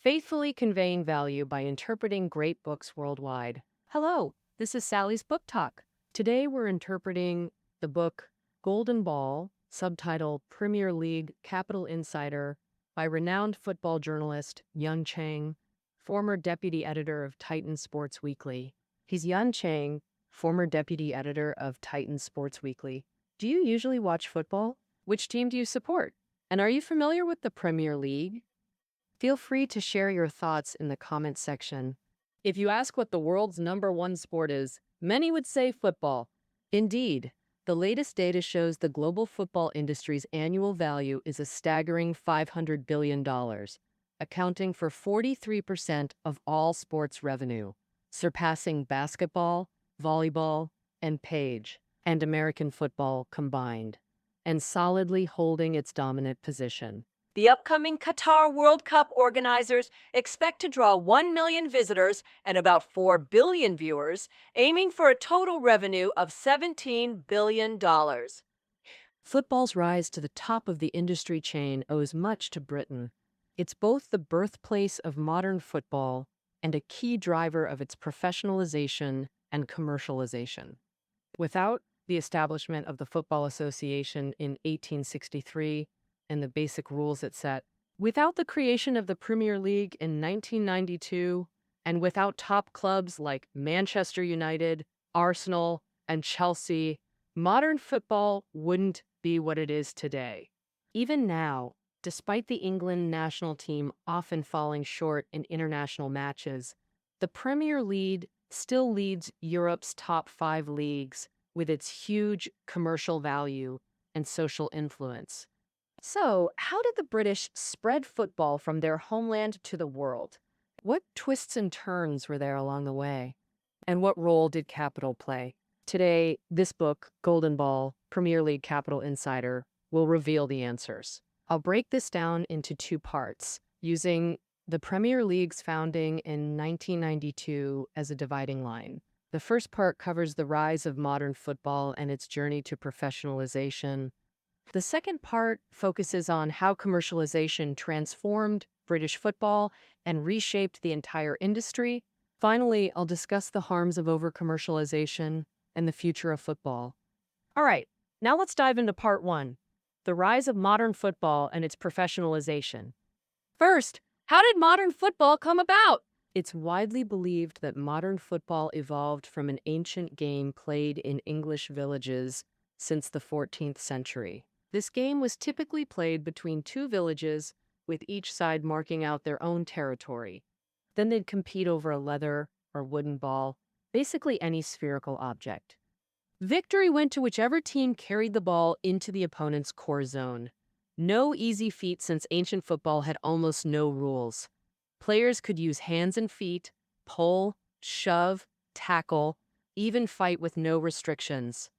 faithfully conveying value by interpreting great books worldwide. Hello, this is Sally's Book Talk. Today we're interpreting the book Golden Ball, subtitle Premier League Capital Insider, by renowned football journalist Yun Chang, former deputy editor of Titan Sports Weekly. He's Yun Chang, former deputy editor of Titan Sports Weekly. Do you usually watch football? Which team do you support? And are you familiar with the Premier League? Feel free to share your thoughts in the comments section. If you ask what the world's #1 sport is, many would say football. Indeed, the latest data shows the global football industry's annual value is a staggering $500 billion, accounting for 43% of all sports revenue, surpassing basketball, volleyball, and American football combined, and solidly holding its dominant position. The upcoming Qatar World Cup organizers expect to draw 1 million visitors and about 4 billion viewers, aiming for a total revenue of $17 billion. Football's rise to the top of the industry chain owes much to Britain. It's both the birthplace of modern football and a key driver of its professionalization and commercialization. Without the establishment of the Football Association in 1863, and the basic rules it set, without the creation of the Premier League in 1992, and without top clubs like Manchester United, Arsenal, and Chelsea, modern football wouldn't be what it is today. Even now, despite the England national team often falling short in international matches, the Premier League still leads Europe's top 5 leagues with its huge commercial value and social influence. So, how did the British spread football from their homeland to the world? What twists and turns were there along the way? And what role did capital play? Today, this book, Golden Ball, Premier League Capital Insider, will reveal the answers. I'll break this down into 2 parts, using the Premier League's founding in 1992 as a dividing line. The first part covers the rise of modern football and its journey to professionalization. The second part focuses on how commercialization transformed British football and reshaped the entire industry. Finally, I'll discuss the harms of over-commercialization and the future of football. All right, now let's dive into part 1, the rise of modern football and its professionalization. First, how did modern football come about? It's widely believed that modern football evolved from an ancient game played in English villages since the 14th century. This game was typically played between 2 villages, with each side marking out their own territory. Then they'd compete over a leather or wooden ball, basically any spherical object. Victory went to whichever team carried the ball into the opponent's core zone. No easy feat since ancient football had almost no rules. Players could use hands and feet, pull, shove, tackle, even fight with no restrictions.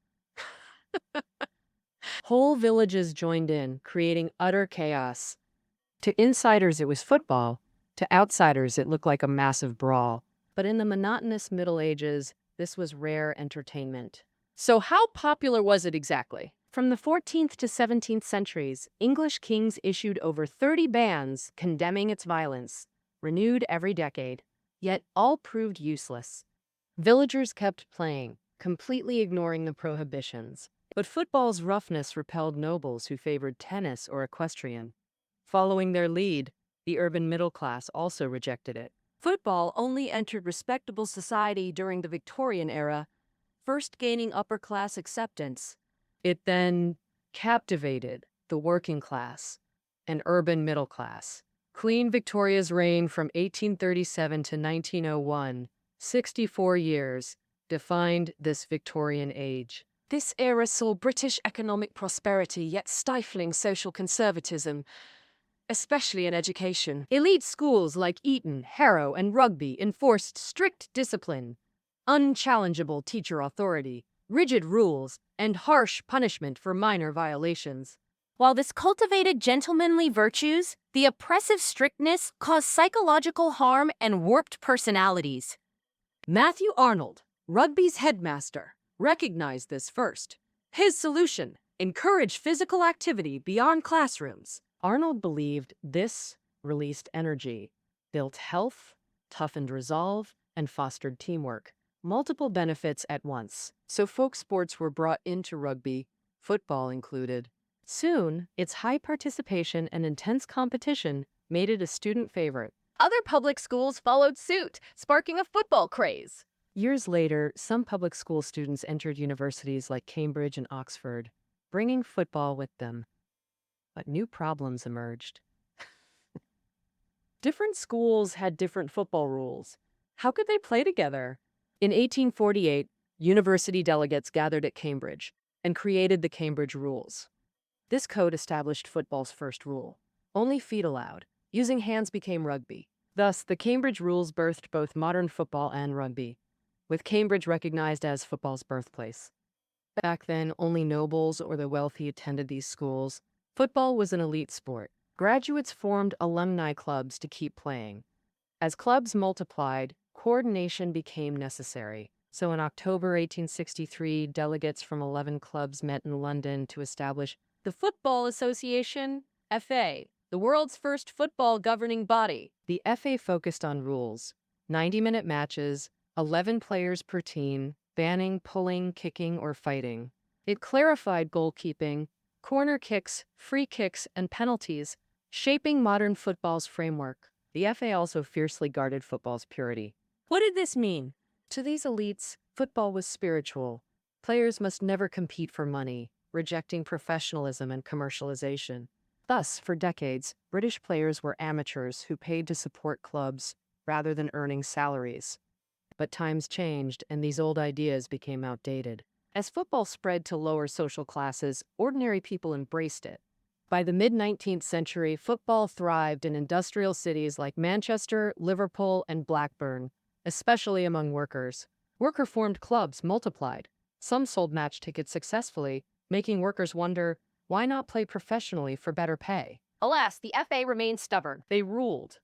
Whole villages joined in, creating utter chaos. To insiders, it was football. To outsiders, it looked like a massive brawl. But in the monotonous Middle Ages, this was rare entertainment. So how popular was it exactly? From the 14th to 17th centuries, English kings issued over 30 bans condemning its violence, renewed every decade, yet all proved useless. Villagers kept playing, completely ignoring the prohibitions. But football's roughness repelled nobles who favored tennis or equestrian. Following their lead, the urban middle class also rejected it. Football only entered respectable society during the Victorian era, first gaining upper-class acceptance. It then captivated the working class and urban middle class. Queen Victoria's reign from 1837 to 1901, 64 years, defined this Victorian age. This era saw British economic prosperity yet stifling social conservatism, especially in education. Elite schools like Eton, Harrow, and Rugby enforced strict discipline, unchallengeable teacher authority, rigid rules, and harsh punishment for minor violations. While this cultivated gentlemanly virtues, the oppressive strictness caused psychological harm and warped personalities. Matthew Arnold, Rugby's headmaster, recognized this first. His solution: encourage physical activity beyond classrooms. Arnold believed this released energy, built health, toughened resolve, and fostered teamwork. Multiple benefits at once. So folk sports were brought into rugby, football included. Soon, its high participation and intense competition made it a student favorite. Other public schools followed suit, sparking a football craze. Years later, some public school students entered universities like Cambridge and Oxford, bringing football with them. But new problems emerged. Different schools had different football rules. How could they play together? In 1848, university delegates gathered at Cambridge and created the Cambridge Rules. This code established football's first rule: only feet allowed. Using hands became rugby. Thus, the Cambridge Rules birthed both modern football and rugby, with Cambridge recognized as football's birthplace. Back then, only nobles or the wealthy attended these schools. Football was an elite sport. Graduates formed alumni clubs to keep playing. As clubs multiplied, coordination became necessary. So in October 1863, delegates from 11 clubs met in London to establish the Football Association, FA, the world's first football governing body. The FA focused on rules: 90-minute matches, 11 players per team, banning pulling, kicking, or fighting. It clarified goalkeeping, corner kicks, free kicks, and penalties, shaping modern football's framework. The FA also fiercely guarded football's purity. What did this mean? To these elites, football was spiritual. Players must never compete for money, rejecting professionalism and commercialization. Thus, for decades, British players were amateurs who paid to support clubs rather than earning salaries. But times changed, and these old ideas became outdated. As football spread to lower social classes, ordinary people embraced it. By the mid-19th century, football thrived in industrial cities like Manchester, Liverpool, and Blackburn, especially among workers. Worker-formed clubs multiplied. Some sold match tickets successfully, making workers wonder, why not play professionally for better pay? Alas, the FA remained stubborn. They ruled.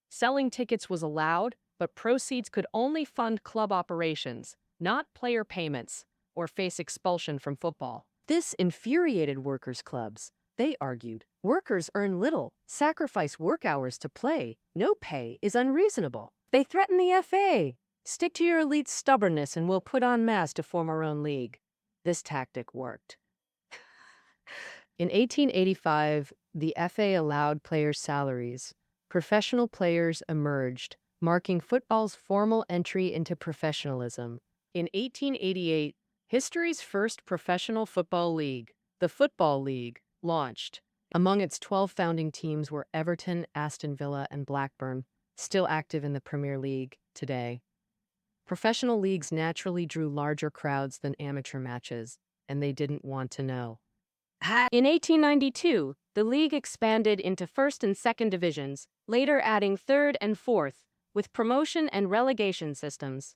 Selling tickets was allowed, but proceeds could only fund club operations, not player payments, or face expulsion from football. This infuriated workers' clubs. They argued, workers earn little, sacrifice work hours to play, no pay is unreasonable. They threatened the FA. Stick to your elite stubbornness and we'll put on mass to form our own league. This tactic worked. In 1885, the FA allowed players' salaries. Professional players emerged, marking football's formal entry into professionalism. In 1888, history's first professional football league, the Football League, launched. Among its 12 founding teams were Everton, Aston Villa, and Blackburn, still active in the Premier League today. Professional leagues naturally drew larger crowds than amateur matches, and they didn't want to know. In 1892, the league expanded into first and second divisions, later adding third and fourth, with promotion and relegation systems.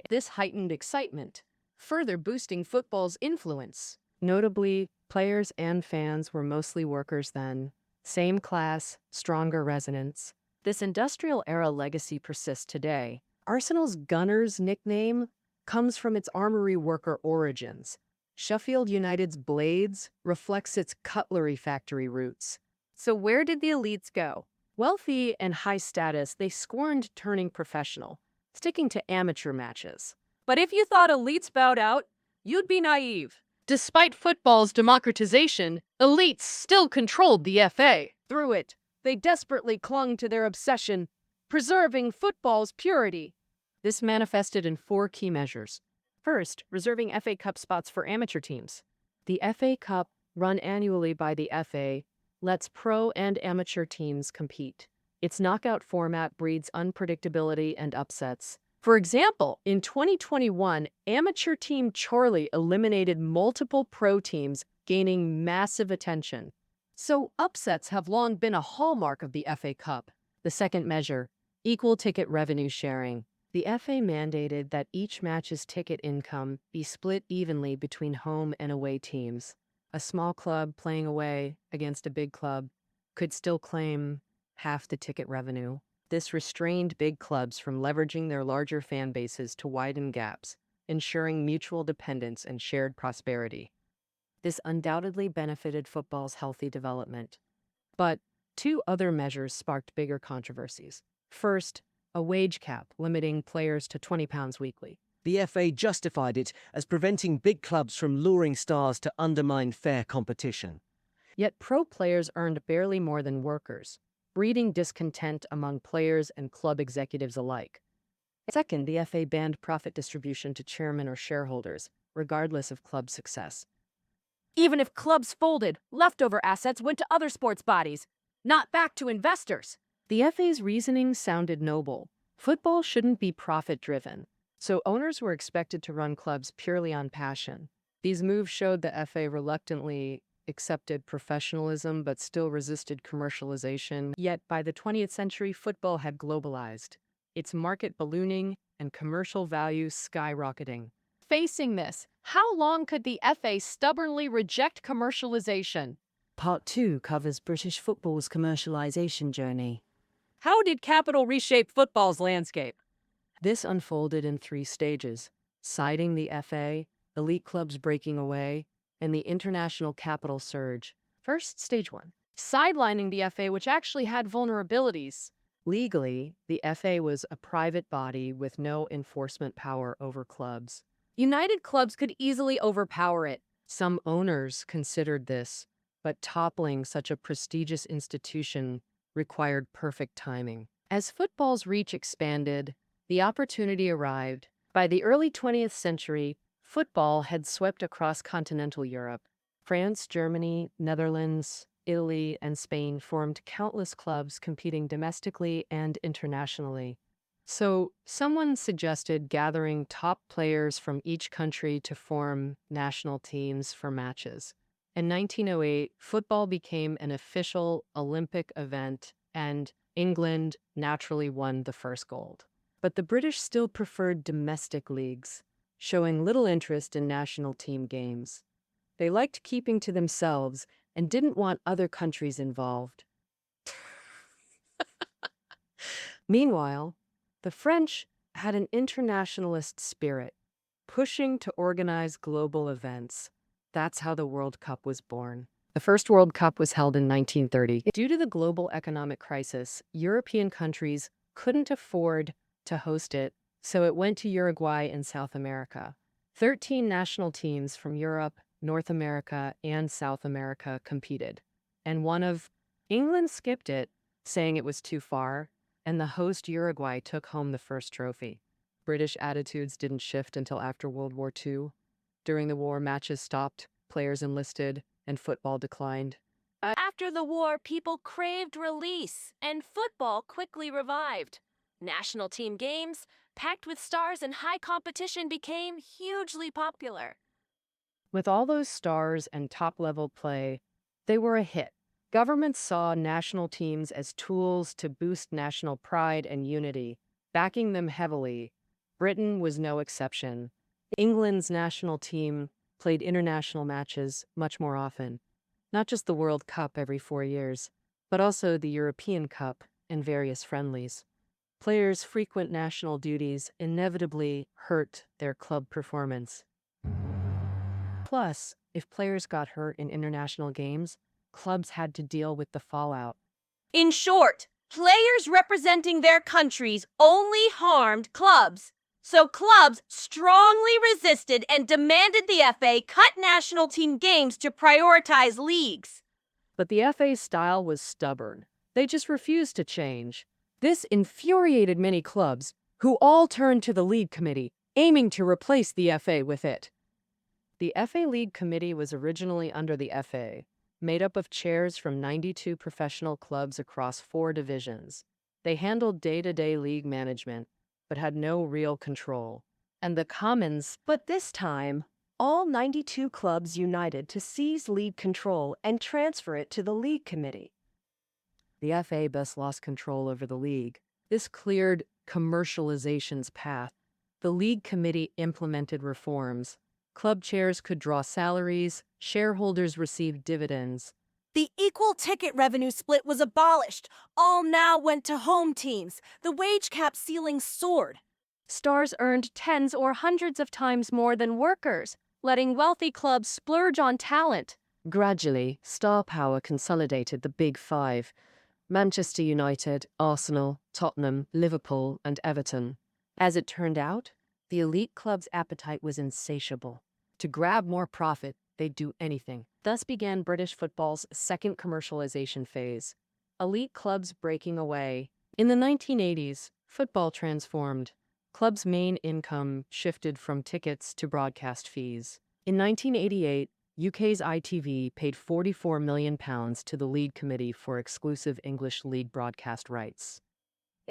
This heightened excitement, further boosting football's influence. Notably, players and fans were mostly workers then. Same class, stronger resonance. This industrial era legacy persists today. Arsenal's Gunners nickname comes from its armory worker origins. Sheffield United's Blades reflects its cutlery factory roots. So where did the elites go? Wealthy and high status, they scorned turning professional, sticking to amateur matches. But if you thought elites bowed out, you'd be naive. Despite football's democratization, elites still controlled the FA. Through it, they desperately clung to their obsession, preserving football's purity. This manifested in 4 key measures. First, reserving FA Cup spots for amateur teams. The FA Cup, run annually by the FA, lets pro and amateur teams compete. Its knockout format breeds unpredictability and upsets. For example, in 2021, amateur team Chorley eliminated multiple pro teams, gaining massive attention. So upsets have long been a hallmark of the FA Cup. The second measure, equal ticket revenue sharing. The FA mandated that each match's ticket income be split evenly between home and away teams. A small club playing away against a big club could still claim half the ticket revenue. This restrained big clubs from leveraging their larger fan bases to widen gaps, ensuring mutual dependence and shared prosperity. This undoubtedly benefited football's healthy development. But 2 other measures sparked bigger controversies. First, a wage cap limiting players to £20 weekly. The FA justified it as preventing big clubs from luring stars to undermine fair competition. Yet pro players earned barely more than workers, breeding discontent among players and club executives alike. Second, the FA banned profit distribution to chairmen or shareholders, regardless of club success. Even if clubs folded, leftover assets went to other sports bodies, not back to investors. The FA's reasoning sounded noble. Football shouldn't be profit-driven, so owners were expected to run clubs purely on passion. These moves showed the FA reluctantly accepted professionalism but still resisted commercialization. Yet by the 20th century, football had globalized, its market ballooning and commercial value skyrocketing. Facing this, how long could the FA stubbornly reject commercialization? Part 2 covers British football's commercialisation journey. How did capital reshape football's landscape? This unfolded in 3 stages: siding the FA, elite clubs breaking away, and the international capital surge. First, stage 1. Sidelining the FA, which actually had vulnerabilities. Legally, the FA was a private body with no enforcement power over clubs. United clubs could easily overpower it. Some owners considered this, but toppling such a prestigious institution required perfect timing. As football's reach expanded, the opportunity arrived. By the early 20th century, football had swept across continental Europe. France, Germany, Netherlands, Italy, and Spain formed countless clubs competing domestically and internationally. So, someone suggested gathering top players from each country to form national teams for matches. In 1908, football became an official Olympic event, and England naturally won the first gold. But the British still preferred domestic leagues, showing little interest in national team games. They liked keeping to themselves and didn't want other countries involved. Meanwhile, the French had an internationalist spirit, pushing to organize global events. That's how the World Cup was born. The first World Cup was held in 1930. Due to the global economic crisis, European countries couldn't afford to host it, so it went to Uruguay in South America. 13 national teams from Europe, North America, and South America competed, and one of England skipped it, saying it was too far, and the host Uruguay took home the first trophy. British attitudes didn't shift until after World War II. During the war, matches stopped, players enlisted, and football declined. After the war, people craved release, and football quickly revived. National team games, packed with stars and high competition, became hugely popular. With all those stars and top-level play, they were a hit. Governments saw national teams as tools to boost national pride and unity, backing them heavily. Britain was no exception. England's national team played international matches much more often, not just the World Cup every 4 years, but also the European Cup and various friendlies. Players' frequent national duties inevitably hurt their club performance. Plus, if players got hurt in international games, clubs had to deal with the fallout. In short, players representing their countries only harmed clubs. So clubs strongly resisted and demanded the FA cut national team games to prioritize leagues. But the FA's style was stubborn. They just refused to change. This infuriated many clubs, who all turned to the League Committee, aiming to replace the FA with it. The FA League Committee was originally under the FA, made up of chairs from 92 professional clubs across 4 divisions. They handled day-to-day league management, but had no real control. And the Commons, but this time, all 92 clubs united to seize league control and transfer it to the League Committee. The FA thus lost control over the league. This cleared commercialization's path. The League Committee implemented reforms. Club chairs could draw salaries, shareholders received dividends. The equal ticket revenue split was abolished. All now went to home teams. The wage cap ceiling soared. Stars earned tens or hundreds of times more than workers, letting wealthy clubs splurge on talent. Gradually, star power consolidated the Big Five. Manchester United, Arsenal, Tottenham, Liverpool, and Everton. As it turned out, the elite club's appetite was insatiable. To grab more profit, they'd do anything. Thus began British football's second commercialization phase. Elite clubs breaking away. In the 1980s, football transformed. Clubs' main income shifted from tickets to broadcast fees. In 1988, UK's ITV paid £44 million to the League Committee for exclusive English League broadcast rights.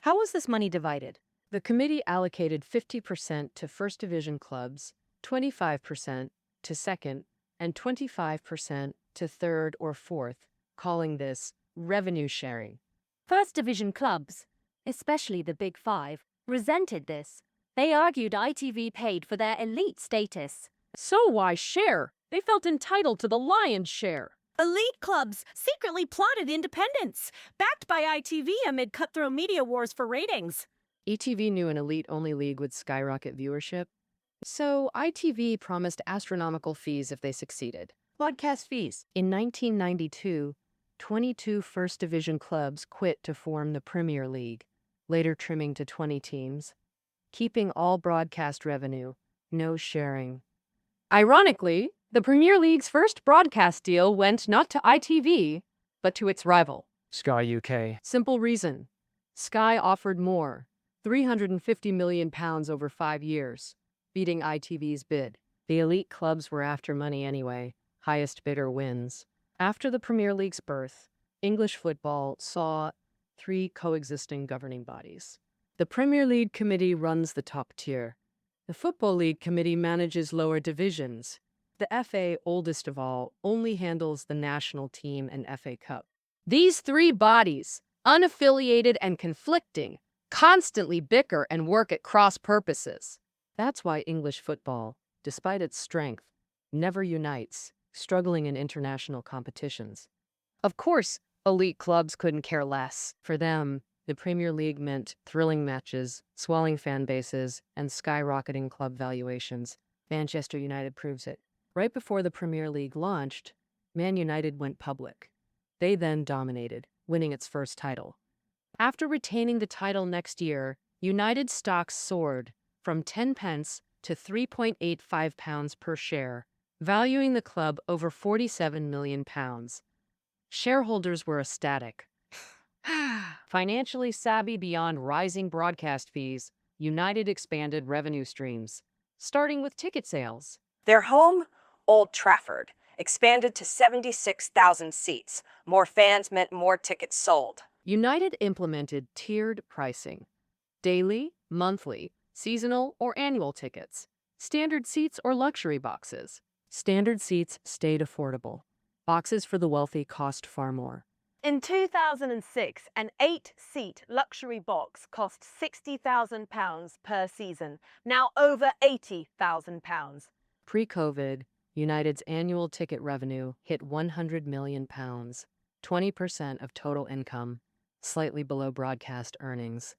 How was this money divided? The committee allocated 50% to First Division clubs, 25% to second, and 25% to third or fourth, calling this revenue sharing. First Division clubs, especially the Big Five, resented this. They argued ITV paid for their elite status. So why share? They felt entitled to the lion's share. Elite clubs secretly plotted independence, backed by ITV amid cutthroat media wars for ratings. ETV knew an elite-only league would skyrocket viewership, so ITV promised astronomical fees if they succeeded. Broadcast fees. In 1992, 22 First Division clubs quit to form the Premier League, later trimming to 20 teams, keeping all broadcast revenue, no sharing. Ironically, the Premier League's first broadcast deal went not to ITV, but to its rival, Sky UK. Simple reason. Sky offered more, £350 million over 5 years, beating ITV's bid. The elite clubs were after money anyway. Highest bidder wins. After the Premier League's birth, English football saw 3 coexisting governing bodies. The Premier League Committee runs the top tier. The Football League Committee manages lower divisions. The FA, oldest of all, only handles the national team and FA Cup. These 3 bodies, unaffiliated and conflicting, constantly bicker and work at cross purposes. That's why English football, despite its strength, never unites, struggling in international competitions. Of course, elite clubs couldn't care less. For them, the Premier League meant thrilling matches, swelling fan bases, and skyrocketing club valuations. Manchester United proves it. Right before the Premier League launched, Man United went public. They then dominated, winning its first title. After retaining the title next year, United stocks soared from 10 pence to £3.85 per share, valuing the club over £47 million. Shareholders were ecstatic. Financially savvy beyond rising broadcast fees, United expanded revenue streams, starting with ticket sales. Their home, Old Trafford, expanded to 76,000 seats. More fans meant more tickets sold. United implemented tiered pricing: daily, monthly, seasonal, or annual tickets, standard seats or luxury boxes. Standard seats stayed affordable. Boxes for the wealthy cost far more. In 2006, an 8-seat luxury box cost £60,000 per season, now over £80,000. Pre-COVID, United's annual ticket revenue hit £100 million, 20% of total income, slightly below broadcast earnings.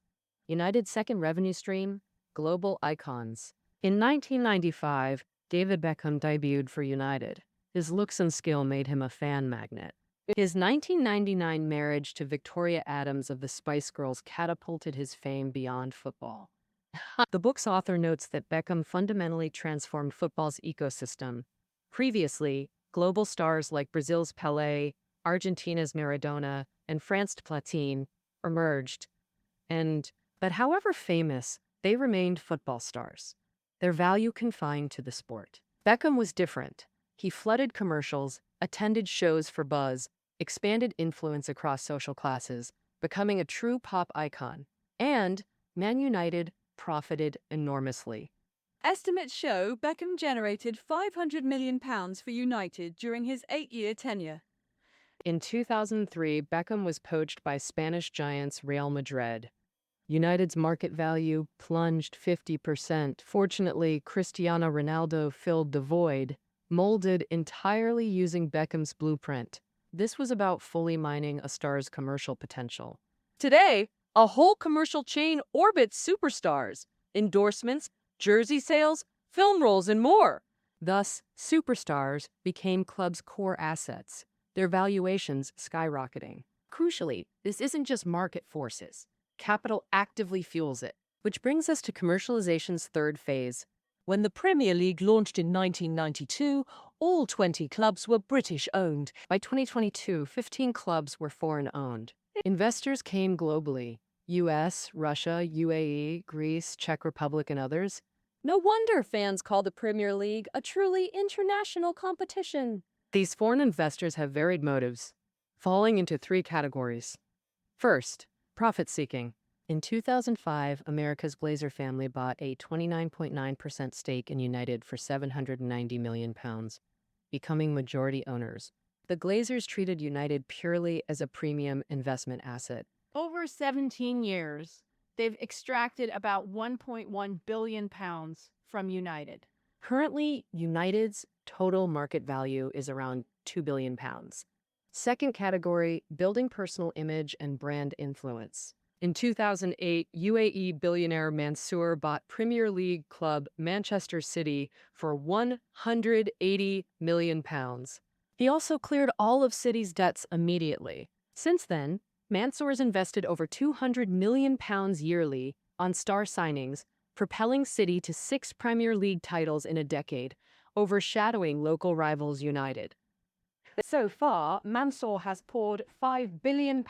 United's second revenue stream, global icons. In 1995, David Beckham debuted for United. His looks and skill made him a fan magnet. His 1999 marriage to Victoria Adams of the Spice Girls catapulted his fame beyond football. The book's author notes that Beckham fundamentally transformed football's ecosystem. Previously, global stars like Brazil's Pelé, Argentina's Maradona, and France's Platini emerged. But however famous, they remained football stars, their value confined to the sport. Beckham was different. He flooded commercials, attended shows for buzz, expanded influence across social classes, becoming a true pop icon. And Man United profited enormously. Estimates show Beckham generated £500 million for United during his 8-year tenure. In 2003, Beckham was poached by Spanish giants Real Madrid. United's market value plunged 50%. Fortunately, Cristiano Ronaldo filled the void, molded entirely using Beckham's blueprint. This was about fully mining a star's commercial potential. Today, a whole commercial chain orbits superstars, endorsements, jersey sales, film roles, and more. Thus, superstars became clubs' core assets, their valuations skyrocketing. Crucially, this isn't just market forces. Capital actively fuels it, which brings us to commercialization's third phase. When the Premier League launched in 1992, all 20 clubs were British-owned. By 2022, 15 clubs were foreign-owned. Investors came globally: US, Russia, UAE, Greece, Czech Republic, and others. No wonder fans call the Premier League a truly international competition. These foreign investors have varied motives, falling into three categories. First, profit-seeking. In 2005, America's Glazer family bought a 29.9% stake in United for £790 million, becoming majority owners. The Glazers treated United purely as a premium investment asset. Over 17 years, they've extracted about £1.1 billion from United. Currently, United's total market value is around £2 billion. Second category, building personal image and brand influence. In 2008, UAE billionaire Mansour bought Premier League club Manchester City for £180 million. He also cleared all of City's debts immediately. Since then, Mansour's invested over £200 million yearly on star signings, propelling City to 6 Premier League titles in a decade, overshadowing local rivals United. So far, Mansour has poured £5 billion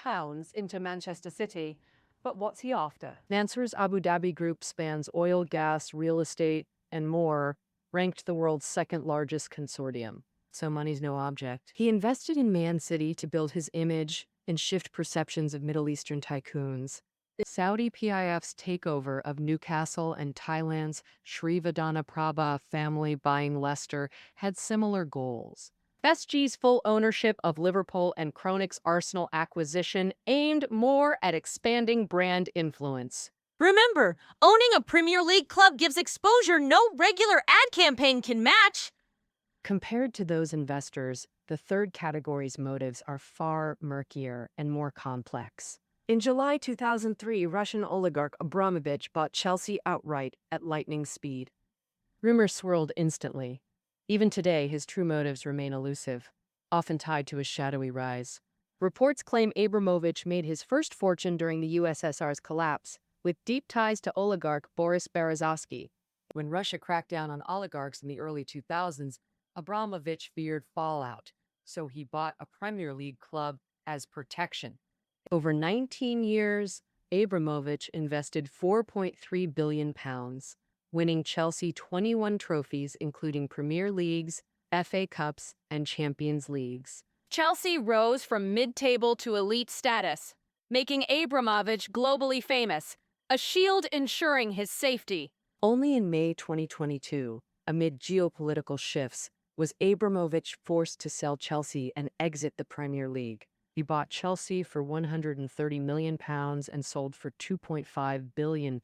into Manchester City. But what's he after? Mansour's Abu Dhabi group spans oil, gas, real estate, and more, ranked the world's second-largest consortium. So money's no object. He invested in Man City to build his image and shift perceptions of Middle Eastern tycoons. The Saudi PIF's takeover of Newcastle and Thailand's Shrivadana Prabha family buying Leicester had similar goals. SG's full ownership of Liverpool and Kronik's Arsenal acquisition aimed more at expanding brand influence. Remember, owning a Premier League club gives exposure no regular ad campaign can match. Compared to those investors, the third category's motives are far murkier and more complex. In July 2003, Russian oligarch Abramovich bought Chelsea outright at lightning speed. Rumors swirled instantly. Even today, his true motives remain elusive, often tied to his shadowy rise. Reports claim Abramovich made his first fortune during the USSR's collapse, with deep ties to oligarch Boris Berezovsky. When Russia cracked down on oligarchs in the early 2000s, Abramovich feared fallout, so he bought a Premier League club as protection. Over 19 years, Abramovich invested £4.3 billion, winning Chelsea 21 trophies, including Premier Leagues, FA Cups, and Champions Leagues. Chelsea rose from mid-table to elite status, making Abramovich globally famous, a shield ensuring his safety. Only in May 2022, amid geopolitical shifts, was Abramovich forced to sell Chelsea and exit the Premier League. He bought Chelsea for £130 million and sold for £2.5 billion,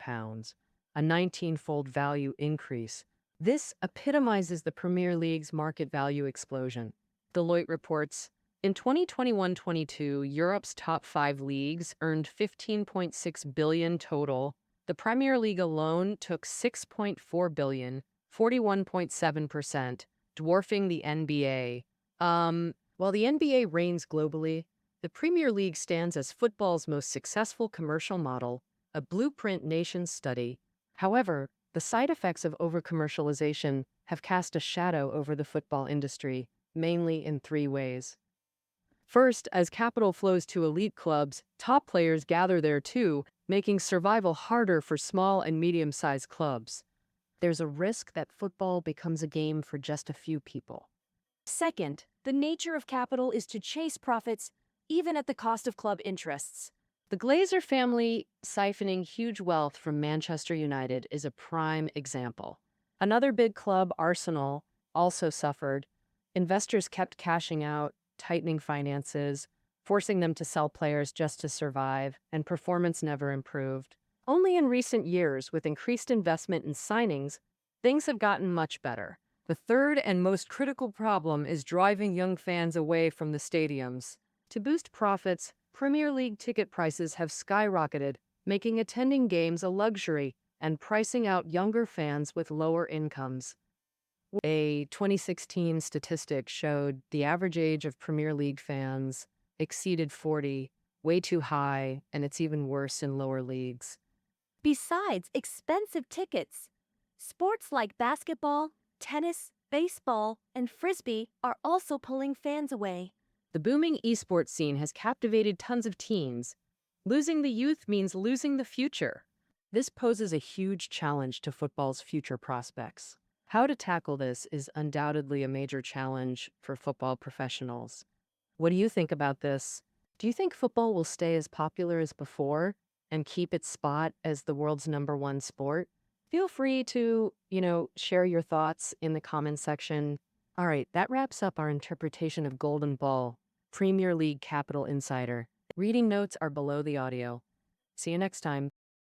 a 19-fold value increase. This epitomizes the Premier League's market value explosion. Deloitte reports, in 2021-22, Europe's top 5 leagues earned $15.6 billion total. The Premier League alone took $6.4 billion, 41.7%, dwarfing the NBA. While the NBA reigns globally, the Premier League stands as football's most successful commercial model, a blueprint nation's study. However, the side effects of over-commercialization have cast a shadow over the football industry, mainly in 3 ways. First, as capital flows to elite clubs, top players gather there too, making survival harder for small and medium-sized clubs. There's a risk that football becomes a game for just a few people. Second, the nature of capital is to chase profits, even at the cost of club interests. The Glazer family siphoning huge wealth from Manchester United is a prime example. Another big club, Arsenal, also suffered. Investors kept cashing out, tightening finances, forcing them to sell players just to survive, and performance never improved. Only in recent years, with increased investment in signings, things have gotten much better. The third and most critical problem is driving young fans away from the stadiums. To boost profits, Premier League ticket prices have skyrocketed, making attending games a luxury and pricing out younger fans with lower incomes. A 2016 statistic showed the average age of Premier League fans exceeded 40, way too high, and it's even worse in lower leagues. Besides expensive tickets, sports like basketball, tennis, baseball, and frisbee are also pulling fans away. The booming esports scene has captivated tons of teens. Losing the youth means losing the future. This poses a huge challenge to football's future prospects. How to tackle this is undoubtedly a major challenge for football professionals. What do you think about this? Do you think football will stay as popular as before and keep its spot as the world's #1 sport? Feel free to, share your thoughts in the comments section. All right, that wraps up our interpretation of Golden Ball, Premier League Capital Insider. Reading notes are below the audio. See you next time.